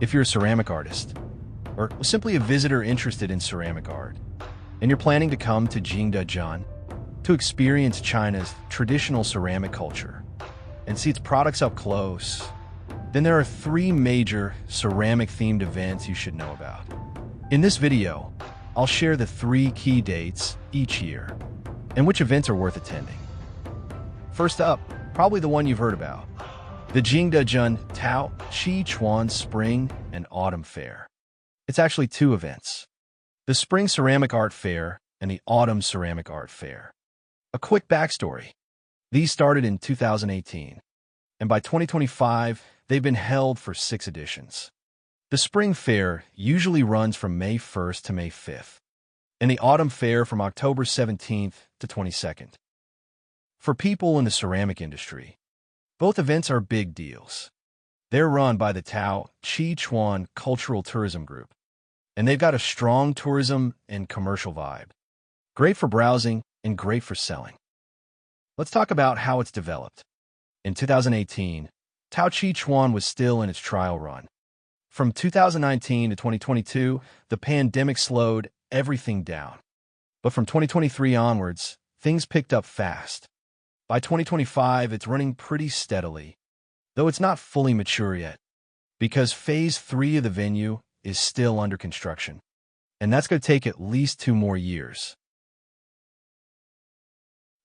If you're a ceramic artist, or simply a visitor interested in ceramic art, and you're planning to come to Jingdezhen to experience China's traditional ceramic culture and see its products up close, then there are 3 major ceramic-themed events you should know about. In this video, I'll share the 3 key dates each year and which events are worth attending. First up, probably the one you've heard about, the Jingdezhen Taoxichuan Spring and Autumn Fair. It's actually 2 events, the Spring Ceramic Art Fair and the Autumn Ceramic Art Fair. A quick backstory. These started in 2018, and by 2025, they've been held for 6 editions. The Spring Fair usually runs from May 1st to May 5th, and the Autumn Fair from October 17th to 22nd. For people in the ceramic industry, both events are big deals. They're run by the Taoxichuan Cultural Tourism Group, and they've got a strong tourism and commercial vibe. Great for browsing and great for selling. Let's talk about how it's developed. In 2018, Taoxichuan was still in its trial run. From 2019 to 2022, the pandemic slowed everything down. But from 2023 onwards, things picked up fast. By 2025, it's running pretty steadily, though it's not fully mature yet, because Phase 3 of the venue is still under construction, and that's going to take at least 2 more years.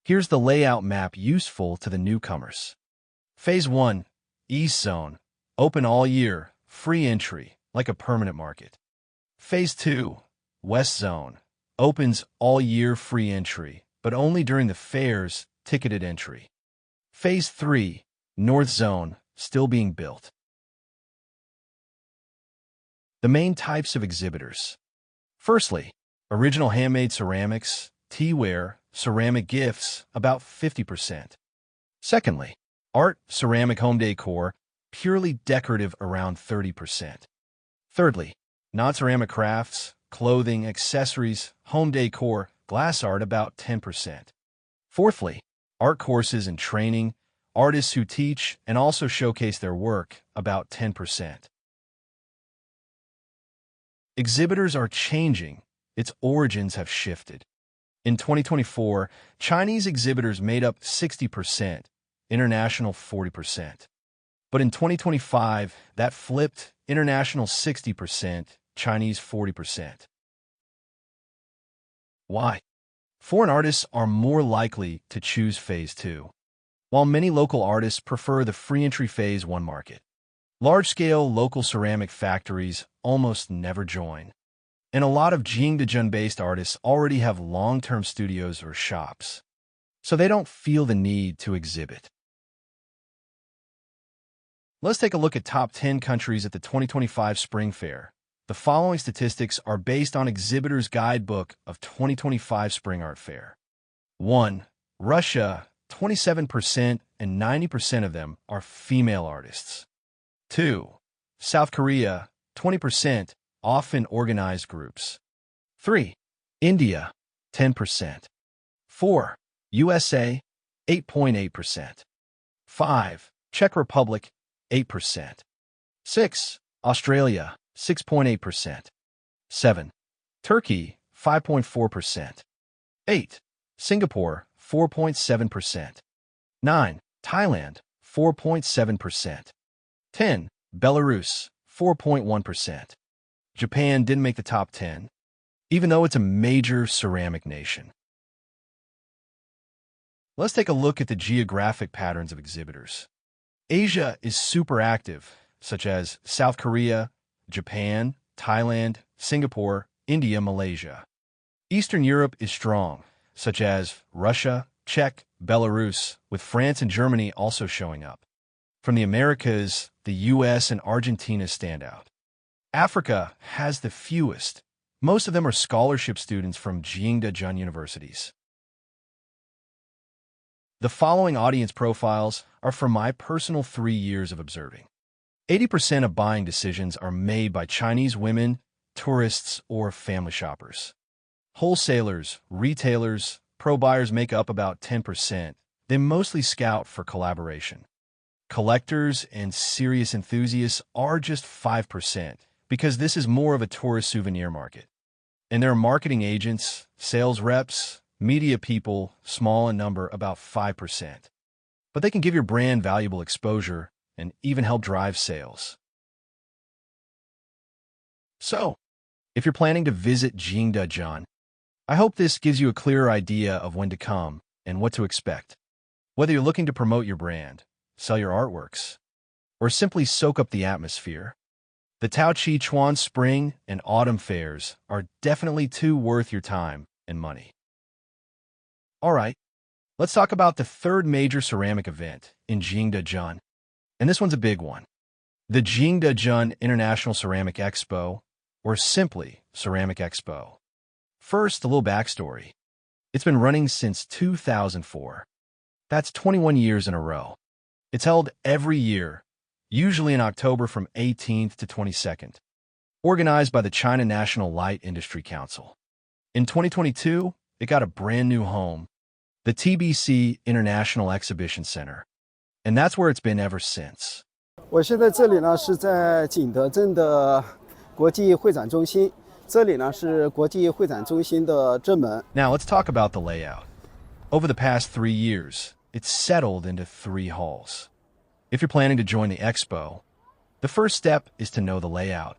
Here's the layout map useful to the newcomers. Phase 1, East Zone, open all year, free entry, like a permanent market. Phase 2, West Zone, opens all year, free entry, but only during the fairs, ticketed entry. Phase 3, North Zone, still being built. The main types of exhibitors. Firstly, original handmade ceramics, teaware, ceramic gifts, about 50%. Secondly, art, ceramic home decor, purely decorative, around 30%. Thirdly, non-ceramic crafts, clothing, accessories, home decor, glass art, about 10%. Fourthly, art courses and training, artists who teach and also showcase their work, about 10%. Exhibitors are changing. Its origins have shifted. In 2024, Chinese exhibitors made up 60%, international 40%. But in 2025, that flipped, international 60%, Chinese 40%. Why? Foreign artists are more likely to choose Phase 2, while many local artists prefer the free entry Phase 1 market. Large-scale local ceramic factories almost never join, and a lot of Jingdezhen-based artists already have long-term studios or shops, so they don't feel the need to exhibit. Let's take a look at top 10 countries at the 2025 Spring Fair. The following statistics are based on Exhibitor's Guidebook of 2025 Spring Art Fair. 1. Russia, 27%, and 90% of them are female artists. 2. South Korea, 20%, often organized groups. 3. India, 10%. 4. USA, 8.8%. 5. Czech Republic, 8%. 6. Australia, 6.8%. 7. Turkey, 5.4%. 8. Singapore, 4.7%. 9. Thailand, 4.7%. 10. Belarus, 4.1%. Japan didn't make the top 10, even though it's a major ceramic nation. Let's take a look at the geographic patterns of exhibitors. Asia is super active, such as South Korea, Japan, Thailand, Singapore, India, Malaysia. Eastern Europe is strong, such as Russia, Czech, Belarus, with France and Germany also showing up. From the Americas, the US and Argentina stand out. Africa has the fewest. Most of them are scholarship students from Jingdezhen universities. The following audience profiles are from my personal 3 years of observing. 80% of buying decisions are made by Chinese women, tourists, or family shoppers. Wholesalers, retailers, pro buyers make up about 10%. They mostly scout for collaboration. collectors and serious enthusiasts are just 5%, because this is more of a tourist souvenir market. And there are marketing agents, sales reps, media people, small in number, about 5%. But they can give your brand valuable exposure and even help drive sales. So, if you're planning to visit Jingdezhen, I hope this gives you a clearer idea of when to come and what to expect. Whether you're looking to promote your brand, sell your artworks, or simply soak up the atmosphere, the Taoxichuan spring and autumn fairs are definitely too worth your time and money. All right, let's talk about the third major ceramic event in Jingdezhen, and this one's a big one. The Jingdezhen International Ceramic Expo, or simply Ceramic Expo. First, a little backstory. It's been running since 2004. That's 21 years in a row. It's held every year, usually in October from 18th to 22nd, organized by the China National Light Industry Council. In 2022, it got a brand new home, the TBC International Exhibition Center, and that's where it's been ever since. 我现在这里呢是在景德镇的国际会展中心，这里呢是国际会展中心的正门。 Now let's talk about the layout. Over the past 3 years, it's settled into 3 halls. If you're planning to join the expo, the first step is to know the layout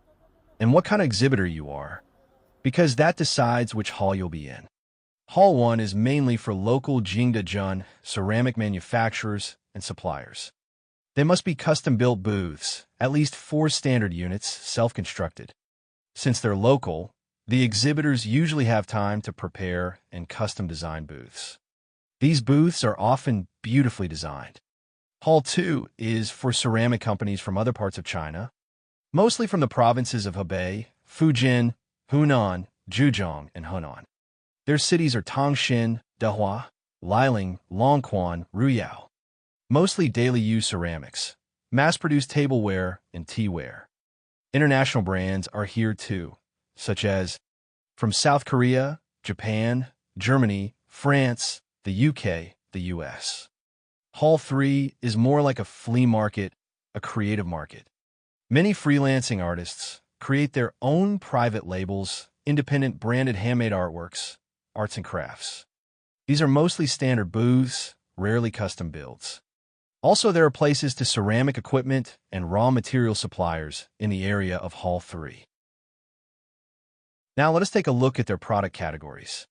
and what kind of exhibitor you are, because that decides which hall you'll be in. Hall 1 is mainly for local Jingdezhen ceramic manufacturers and suppliers. They must be custom-built booths, at least 4 standard units, self-constructed. Since they're local, the exhibitors usually have time to prepare and custom-design booths. These booths are often beautifully designed. Hall 2 is for ceramic companies from other parts of China, mostly from the provinces of Hebei, Fujian, Hunan, Zhejiang, and Henan. Their cities are Tangshan, Dehua, Liling, Longquan, Ruyao. Mostly daily use ceramics, mass-produced tableware, and teaware. International brands are here too, such as from South Korea, Japan, Germany, France, the UK, the US. Hall 3 is more like a flea market, a creative market. Many freelancing artists create their own private labels, independent branded handmade artworks, arts and crafts. These are mostly standard booths, rarely custom builds. Also, there are places to ceramic equipment and raw material suppliers in the area of Hall 3. Now let us take a look at their product categories.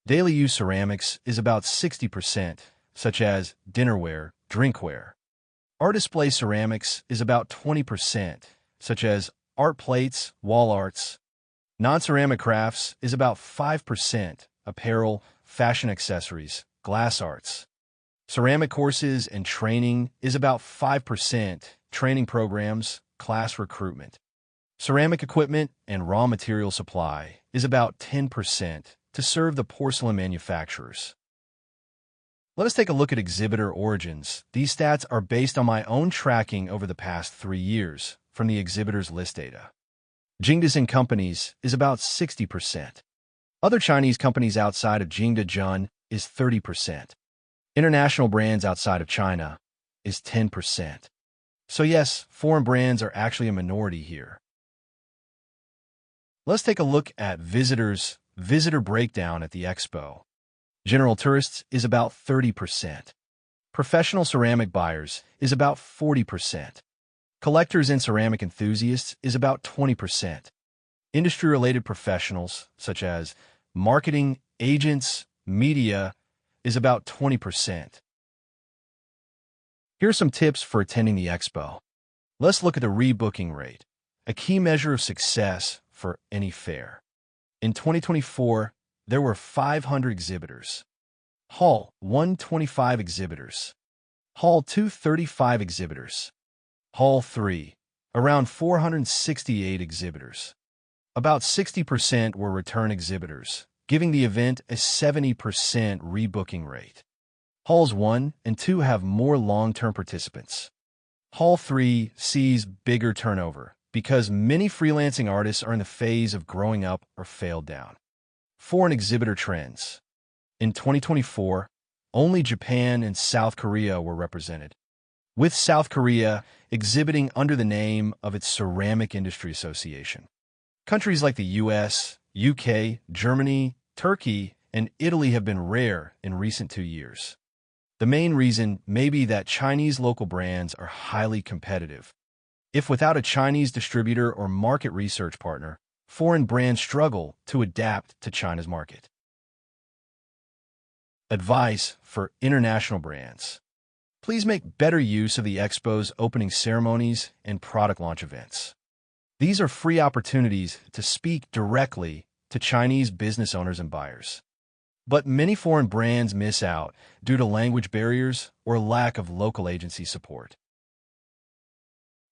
Daily use ceramics is about 60%, such as dinnerware, drinkware. Art display ceramics is about 20%, such as art plates, wall arts. Non-ceramic crafts is about 5%, apparel, fashion accessories, glass arts. Ceramic courses and training is about 5%, training programs, class recruitment. Ceramic equipment and raw material supply is about 10% to serve the porcelain manufacturers. Let us take a look at exhibitor origins. These stats are based on my own tracking over the past 3 years from the exhibitors' list data. Jingdezhen companies is about 60%. Other Chinese companies outside of Jingdezhen is 30%. International brands outside of China is 10%. So yes, foreign brands are actually a minority here. Let's take a look at visitor breakdown at the expo. General tourists is about 30%. Professional ceramic buyers is about 40%. Collectors and ceramic enthusiasts is about 20%. Industry-related professionals, such as marketing, agents, media, is about 20%. Here are some tips for attending the expo. Let's look at the rebooking rate, a key measure of success for any fair. In 2024, there were 500 exhibitors. Hall 1, 25 exhibitors. Hall 2, 35 exhibitors. Hall 3, around 468 exhibitors. About 60% were return exhibitors, giving the event a 70% rebooking rate. Halls 1 and 2 have more long-term participants. Hall 3 sees bigger turnover because many freelancing artists are in the phase of growing up or failed down. Foreign exhibitor trends. In 2024, only Japan and South Korea were represented. with South Korea exhibiting under the name of its Ceramic Industry Association. Countries like the US, UK, Germany, Turkey, and Italy have been rare in recent 2 years. The main reason may be that Chinese local brands are highly competitive. If without a Chinese distributor or market research partner, foreign brands struggle to adapt to China's market. Advice for international brands. Please make better use of the Expo's opening ceremonies and product launch events. These are free opportunities to speak directly to Chinese business owners and buyers. But many foreign brands miss out due to language barriers or lack of local agency support.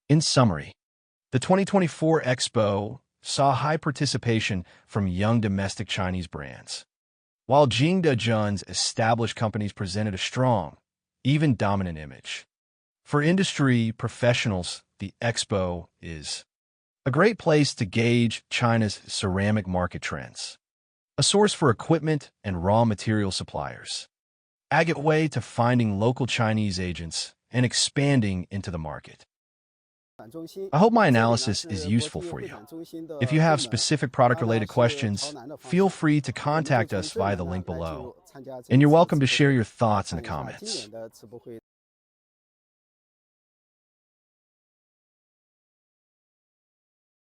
In summary, the 2024 Expo saw high participation from young domestic Chinese brands, while Jingdezhen's established companies presented a strong, even dominant image. For industry professionals, the Expo is a great place to gauge China's ceramic market trends, a source for equipment and raw material suppliers, a gateway to finding local Chinese agents and expanding into the market. I hope my analysis is useful for you. If you have specific product-related questions, feel free to contact us via the link below, and you're welcome to share your thoughts in the comments.